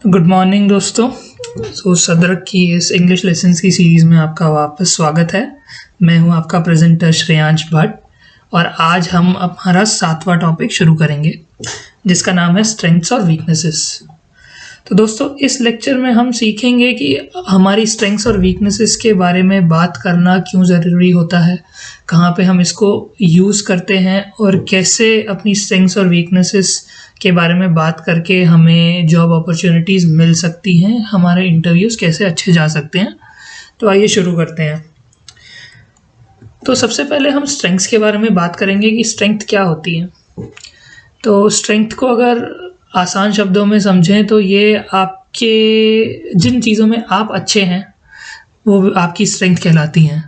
Good morning दोस्तों। सदरक की इस इंग्लिश लेसन्स की सीरीज़ में आपका वापस स्वागत है। मैं हूं आपका प्रेजेंटर श्रेयांश भट्ट और आज हम हमारा 7वां टॉपिक शुरू करेंगे जिसका नाम है स्ट्रेंथ्स और वीकनेसेस। तो दोस्तों इस लेक्चर में हम सीखेंगे कि हमारी स्ट्रेंथ्स और वीकनेसेस के बारे में बात करना क्यों ज़रूरी होता है, कहाँ पे हम इसको यूज़ करते हैं और कैसे अपनी स्ट्रेंथ्स और वीकनेसेस के बारे में बात करके हमें जॉब अपॉर्चुनिटीज़ मिल सकती हैं, हमारे इंटरव्यूज़ कैसे अच्छे जा सकते हैं। तो आइए शुरू करते हैं। तो सबसे पहले हम स्ट्रेंथ्स के बारे में बात करेंगे कि स्ट्रेंथ क्या होती है। तो स्ट्रेंथ को अगर आसान शब्दों में समझें तो ये आपके जिन चीज़ों में आप अच्छे हैं वो आपकी स्ट्रेंथ कहलाती हैं।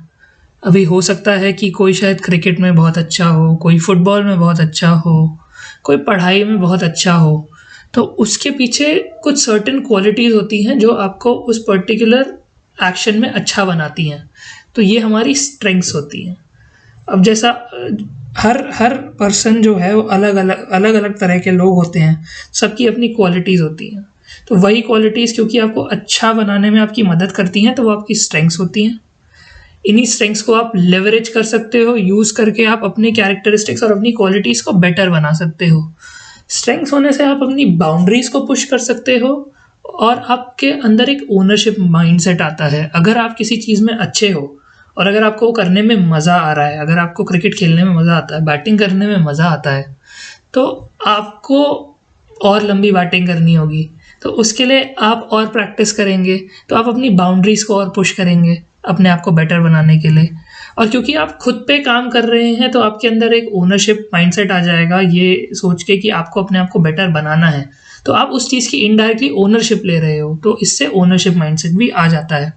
अभी हो सकता है कि कोई शायद क्रिकेट में बहुत अच्छा हो, कोई फुटबॉल में बहुत अच्छा हो, कोई पढ़ाई में बहुत अच्छा हो, तो उसके पीछे कुछ सर्टेन क्वालिटीज़ होती हैं जो आपको उस पर्टिकुलर एक्शन में अच्छा बनाती हैं। तो ये हमारी स्ट्रेंथ्स होती हैं। अब जैसा हर पर्सन जो है वो अलग अलग तरह के लोग होते हैं, सबकी अपनी क्वालिटीज़ होती हैं। तो वही क्वालिटीज़ क्योंकि आपको अच्छा बनाने में आपकी मदद करती हैं तो वो आपकी स्ट्रेंथ्स होती हैं। इन्हीं स्ट्रेंथ्स को आप लेवरेज कर सकते हो, यूज़ करके आप अपनी कैरेक्टरिस्टिक्स और अपनी क्वालिटीज़ को बेटर बना सकते हो। स्ट्रेंथ्स होने से आप अपनी बाउंड्रीज़ को पुश कर सकते हो और आपके अंदर एक ओनरशिप माइंडसेट आता है। अगर आप किसी चीज़ में अच्छे हो और अगर आपको वो करने में मज़ा आ रहा है, अगर आपको क्रिकेट खेलने में मज़ा आता है, बैटिंग करने में मज़ा आता है, तो आपको और लंबी बैटिंग करनी होगी, तो उसके लिए आप और प्रैक्टिस करेंगे, तो आप अपनी बाउंड्रीज़ को और पुश करेंगे अपने आप को बेटर बनाने के लिए। और क्योंकि आप खुद पे काम कर रहे हैं तो आपके अंदर एक ओनरशिप माइंडसेट आ जाएगा, ये सोच के कि आपको अपने आप को बेटर बनाना है, तो आप उस चीज़ की इनडायरेक्टली ओनरशिप ले रहे हो, तो इससे ओनरशिप माइंडसेट भी आ जाता है।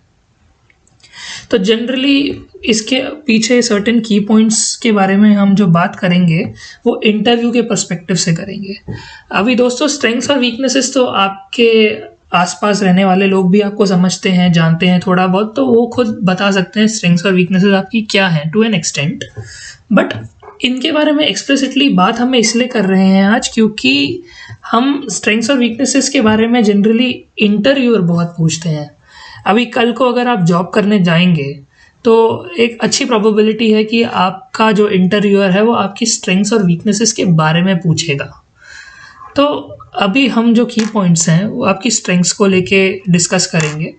तो जनरली इसके पीछे सर्टेन की पॉइंट्स के बारे में हम जो बात करेंगे वो इंटरव्यू के पर्सपेक्टिव से करेंगे। अभी दोस्तों स्ट्रेंथ्स और वीकनेसेस तो आपके आसपास रहने वाले लोग भी आपको समझते हैं, जानते हैं थोड़ा बहुत, तो वो खुद बता सकते हैं स्ट्रेंथ्स और वीकनेसेस आपकी क्या हैं टू एन एक्सटेंट। बट इनके बारे में एक्सप्लिसिटली बात हम इसलिए कर रहे हैं आज क्योंकि हम स्ट्रेंथ्स और वीकनेसेस के बारे में जनरली इंटरव्यूअर बहुत पूछते हैं। अभी कल को अगर आप जॉब करने जाएंगे तो एक अच्छी प्रोबेबिलिटी है कि आपका जो इंटरव्यूअर है वो आपकी स्ट्रेंथ्स और वीकनेसेस के बारे में पूछेगा। तो अभी हम जो की पॉइंट्स हैं वो आपकी स्ट्रेंथ्स को लेके डिस्कस करेंगे।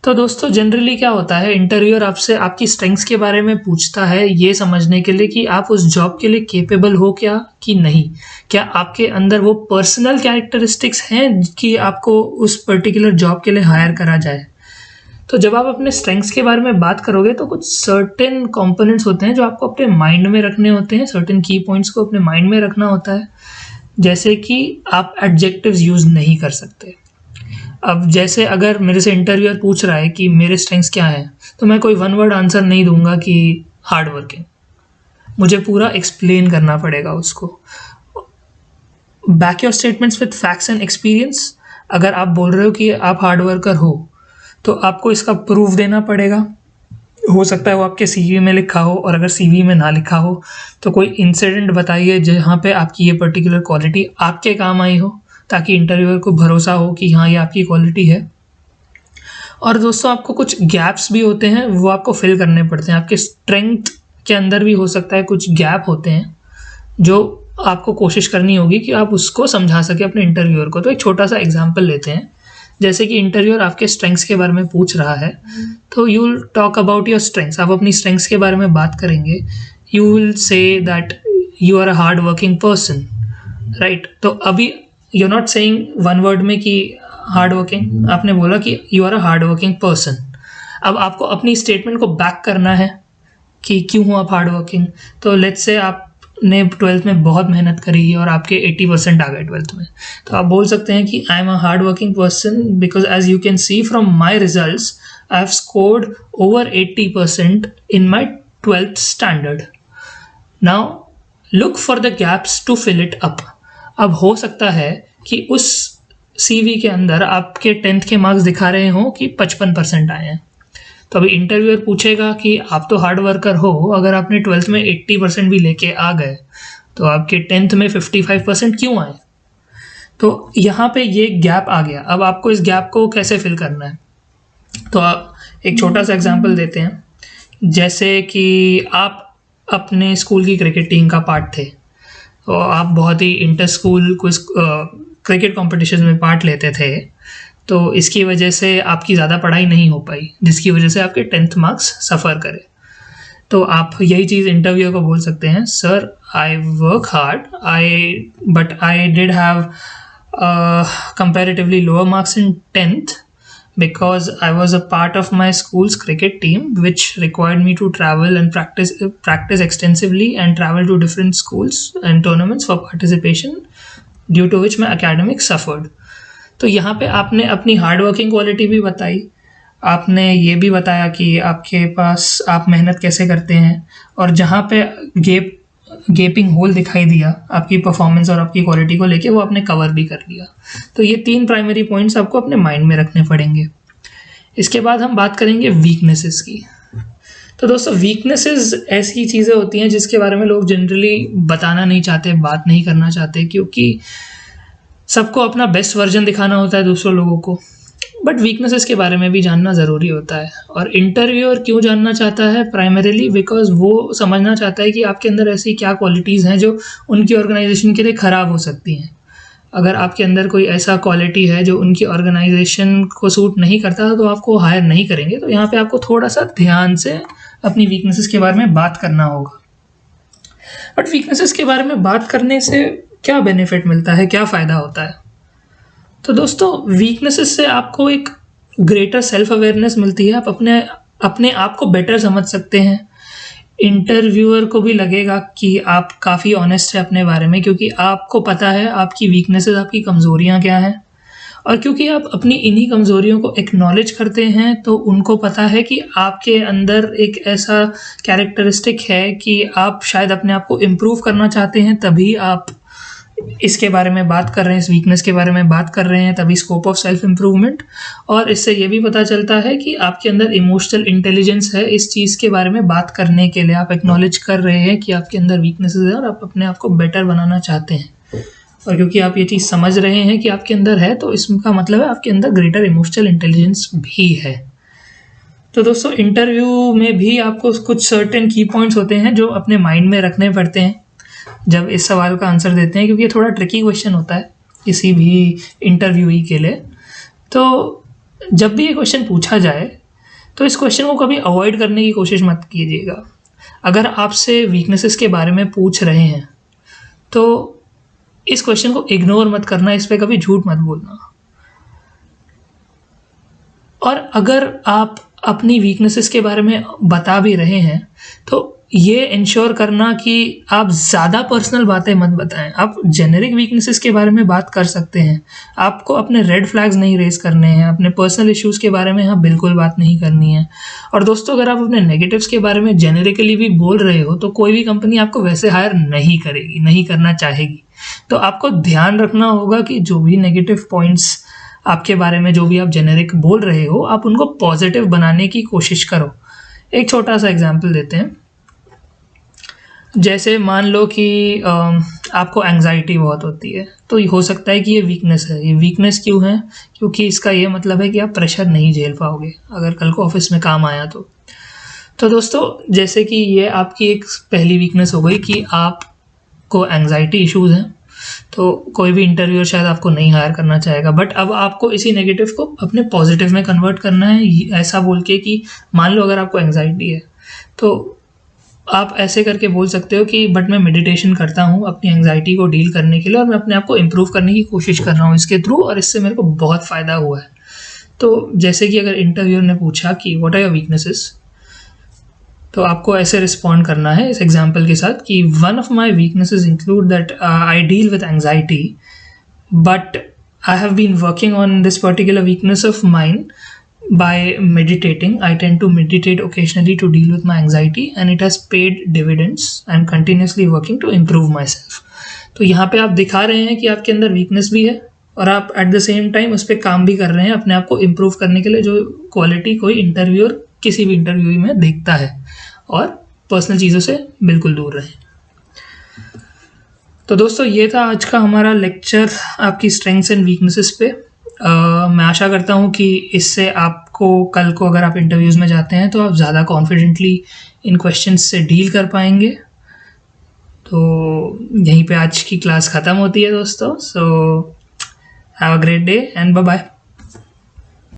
तो दोस्तों जनरली क्या होता है, इंटरव्यूअर आपसे आपकी स्ट्रेंथ्स के बारे में पूछता है ये समझने के लिए कि आप उस जॉब के लिए केपेबल हो क्या कि नहीं, क्या आपके अंदर वो पर्सनल कैरेक्टरिस्टिक्स हैं कि आपको उस पर्टिकुलर जॉब के लिए हायर करा जाए। तो जब आप अपने स्ट्रेंथ्स के बारे में बात करोगे तो कुछ सर्टेन कंपोनेंट्स होते हैं जो आपको अपने माइंड में रखने होते हैं, सर्टेन की पॉइंट्स को अपने माइंड में रखना होता है। जैसे कि आप एडजेक्टिव्स यूज़ नहीं कर सकते। अब जैसे अगर मेरे से इंटरव्यूअर पूछ रहा है कि मेरे स्ट्रेंथ्स क्या हैं, तो मैं कोई वन वर्ड आंसर नहीं दूंगा कि हार्ड वर्किंग। मुझे पूरा एक्सप्लेन करना पड़ेगा उसको। Back your statements with facts and experience. अगर आप बोल रहे हो कि आप हार्ड वर्कर हो तो आपको इसका प्रूफ देना पड़ेगा। हो सकता है वो आपके सीवी में लिखा हो, और अगर सीवी में ना लिखा हो तो कोई इंसिडेंट बताइए जहाँ पे आपकी ये पर्टिकुलर क्वालिटी आपके काम आई हो, ताकि इंटरव्यूअर को भरोसा हो कि हाँ ये आपकी क्वालिटी है। और दोस्तों आपको कुछ गैप्स भी होते हैं, वो आपको फिल करने पड़ते हैं। आपके स्ट्रेंथ के अंदर भी हो सकता है कुछ गैप होते हैं जो आपको कोशिश करनी होगी कि आप उसको समझा सके अपने इंटरव्यूअर को। तो एक छोटा सा एग्जाम्पल लेते हैं। जैसे कि इंटरव्यूअर आपके स्ट्रेंथ्स के बारे में पूछ रहा है, तो you will talk about your strengths. आप अपनी स्ट्रेंथ्स के बारे में बात करेंगे। You will say that you are a hard working person, right. तो अभी you are not saying one word में कि हार्ड वर्किंग, आपने बोला कि you are a hard working person. अब आपको अपनी स्टेटमेंट को बैक करना है कि क्यों हो आप हार्ड वर्किंग। तो लेट्स से आपने 12th में बहुत मेहनत करी और आपके 80% आ गए 12th में, तो आप बोल सकते हैं कि I am a hard working person because as you can see from my results I have scored over 80% in my 12th standard. Now look for the gaps to fill it up. अब हो सकता है कि उस CV के अंदर आपके 10th के मार्क्स दिखा रहे हो कि 55% आए हैं। तो अभी इंटरव्यूअर पूछेगा कि आप तो हार्ड वर्कर हो, अगर आपने 12th में 80% भी लेके आ गए तो आपके 10th में 55% क्यों आए। तो यहाँ पे ये गैप आ गया। अब आपको इस गैप को कैसे फिल करना है, तो आप एक छोटा सा एग्जांपल देते हैं। जैसे कि आप अपने स्कूल की क्रिकेट टीम का पार्ट थे, तो आप बहुत ही inter school quiz cricket competition में पार्ट लेते थे, तो इसकी वजह से आपकी ज़्यादा पढ़ाई नहीं हो पाई, जिसकी वजह से आपके 10th मार्क्स सफ़र करे। तो आप यही चीज़ इंटरव्यू को बोल सकते हैं, sir I work hard but I did have comparatively lower marks in 10th because I was a part of my school's cricket team, which required me to travel and practice extensively and travel to different schools and tournaments for participation, due to which my academics suffered. तो यहाँ पे आपने अपनी hard working quality भी बताई, आपने ये भी बताया कि आपके पास आप मेहनत कैसे करते हैं, और जहाँ पे गेपिंग होल दिखाई दिया आपकी परफॉर्मेंस और आपकी क्वालिटी को लेके, वो आपने कवर भी कर लिया। तो ये 3 प्राइमरी पॉइंट्स आपको अपने माइंड में रखने पड़ेंगे। इसके बाद हम बात करेंगे वीकनेसेस की। तो दोस्तों, वीकनेसेस ऐसी चीज़ें होती हैं जिसके बारे में लोग जनरली बताना नहीं चाहते, बात नहीं करना चाहते, क्योंकि सबको अपना बेस्ट वर्जन दिखाना होता है दूसरों लोगों को। बट वीकनेसेस के बारे में भी जानना ज़रूरी होता है। और इंटरव्यूअर क्यों जानना चाहता है? प्राइमरीली बिकॉज वो समझना चाहता है कि आपके अंदर ऐसी क्या क्वालिटीज़ हैं जो उनकी ऑर्गेनाइजेशन के लिए ख़राब हो सकती हैं। अगर आपके अंदर कोई ऐसा क्वालिटी है जो उनकी ऑर्गेनाइजेशन को सूट नहीं करता, तो आपको हायर नहीं करेंगे। तो यहाँ पे आपको थोड़ा सा ध्यान से अपनी वीकनेसेस के बारे में बात करना होगा। बट वीकनेसेस के बारे में बात करने से क्या बेनिफिट मिलता है, क्या फ़ायदा होता है? तो दोस्तों, वीकनेसेस से आपको एक ग्रेटर सेल्फ अवेयरनेस मिलती है। आप अपने आप को बेटर समझ सकते हैं। इंटरव्यूअर को भी लगेगा कि आप काफ़ी ऑनेस्ट है अपने बारे में, क्योंकि आपको पता है आपकी वीकनेसेस, आपकी कमज़ोरियाँ क्या हैं। और क्योंकि आप अपनी इन्हीं कमज़ोरियों को एक्नॉलेज करते हैं, तो उनको पता है कि आपके अंदर एक ऐसा कैरेक्टरिस्टिक है कि आप शायद अपने आप को इम्प्रूव करना चाहते हैं, तभी आप इसके बारे में बात कर रहे हैं, इस वीकनेस के बारे में बात कर रहे हैं, तभी स्कोप ऑफ सेल्फ इम्प्रूवमेंट। और इससे ये भी पता चलता है कि आपके अंदर इमोशनल इंटेलिजेंस है इस चीज़ के बारे में बात करने के लिए। आप एक्नॉलेज कर रहे हैं कि आपके अंदर वीकनेसेस है और आप अपने आप को बेटर बनाना चाहते हैं। और क्योंकि आप ये चीज़ समझ रहे हैं कि आपके अंदर है, तो इसका मतलब है आपके अंदर ग्रेटर इमोशनल इंटेलिजेंस भी है। तो दोस्तों, इंटरव्यू में भी आपको कुछ सर्टेन की पॉइंट्स होते हैं जो अपने माइंड में रखने पड़ते हैं जब इस सवाल का आंसर देते हैं, क्योंकि ये थोड़ा ट्रिकी क्वेश्चन होता है किसी भी इंटरव्यूई के लिए। तो जब भी ये क्वेश्चन पूछा जाए, तो इस क्वेश्चन को कभी अवॉइड करने की कोशिश मत कीजिएगा। अगर आपसे वीकनेसेस के बारे में पूछ रहे हैं, तो इस क्वेश्चन को इग्नोर मत करना, इस पर कभी झूठ मत बोलना। और अगर आप अपनी वीकनेसेस के बारे में बता भी रहे हैं, तो ये इंश्योर करना कि आप ज़्यादा पर्सनल बातें मत बताएं। आप जेनेरिक वीकनेसेस के बारे में बात कर सकते हैं, आपको अपने रेड फ्लैग्स नहीं रेज करने हैं, अपने पर्सनल इश्यूज़ के बारे में बिल्कुल बात नहीं करनी है। और दोस्तों, अगर आप अपने नेगेटिव्स के बारे में जेनेरिकली भी बोल रहे हो, तो कोई भी कंपनी आपको वैसे हायर नहीं करेगी, नहीं करना चाहेगी। तो आपको ध्यान रखना होगा कि जो भी नेगेटिव पॉइंट्स आपके बारे में, जो भी आप जेनेरिक बोल रहे हो, आप उनको पॉजिटिव बनाने की कोशिश करो। एक छोटा सा एग्जाम्पल देते हैं। जैसे मान लो कि आपको एंग्जाइटी बहुत होती है, तो हो सकता है कि ये वीकनेस है। ये वीकनेस क्यों है? क्योंकि इसका ये मतलब है कि आप प्रेशर नहीं झेल पाओगे अगर कल को ऑफिस में काम आया तो दोस्तों, जैसे कि ये आपकी एक पहली वीकनेस हो गई कि आपको एंग्जाइटी इश्यूज़ हैं, तो कोई भी इंटरव्यूअर शायद आपको नहीं हायर करना चाहेगा। बट अब आपको इसी नेगेटिव को अपने पॉजिटिव में कन्वर्ट करना है, ऐसा बोल के कि मान लो अगर आपको एंग्जाइटी है, तो आप ऐसे करके बोल सकते हो कि बट मैं मेडिटेशन करता हूँ अपनी एंग्जाइटी को डील करने के लिए, और मैं अपने आप को इम्प्रूव करने की कोशिश कर रहा हूँ इसके थ्रू, और इससे मेरे को बहुत फ़ायदा हुआ है। तो जैसे कि अगर इंटरव्यूअर ने पूछा कि व्हाट आर योर वीकनेसेस, तो आपको ऐसे रिस्पॉन्ड करना है इस एग्जाम्पल के साथ कि one of my weaknesses include that I deal with anxiety, but I have been working on this particular weakness of mine by meditating. I tend to meditate occasionally to deal with my anxiety, and it has paid dividends. I'm continuously working to improve myself. तो यहाँ पे आप दिखा रहे हैं कि आपके अंदर वीकनेस भी है, और आप एट द सेम टाइम उस पर काम भी कर रहे हैं अपने आप को इम्प्रूव करने के लिए, जो क्वालिटी कोई इंटरव्यूअर किसी भी इंटरव्यू में देखता है। और पर्सनल चीज़ों से बिल्कुल दूर रहें। तो दोस्तों ये था आज का हमारा लेक्चर आपकी स्ट्रेंथ्स एंड वीकनेसेस पे। मैं आशा करता हूँ कि इससे आपको कल को अगर आप इंटरव्यूज़ में जाते हैं तो आप ज़्यादा कॉन्फिडेंटली इन क्वेश्चंस से डील कर पाएंगे। तो यहीं पे आज की क्लास ख़त्म होती है दोस्तों। So have a great day and bye bye.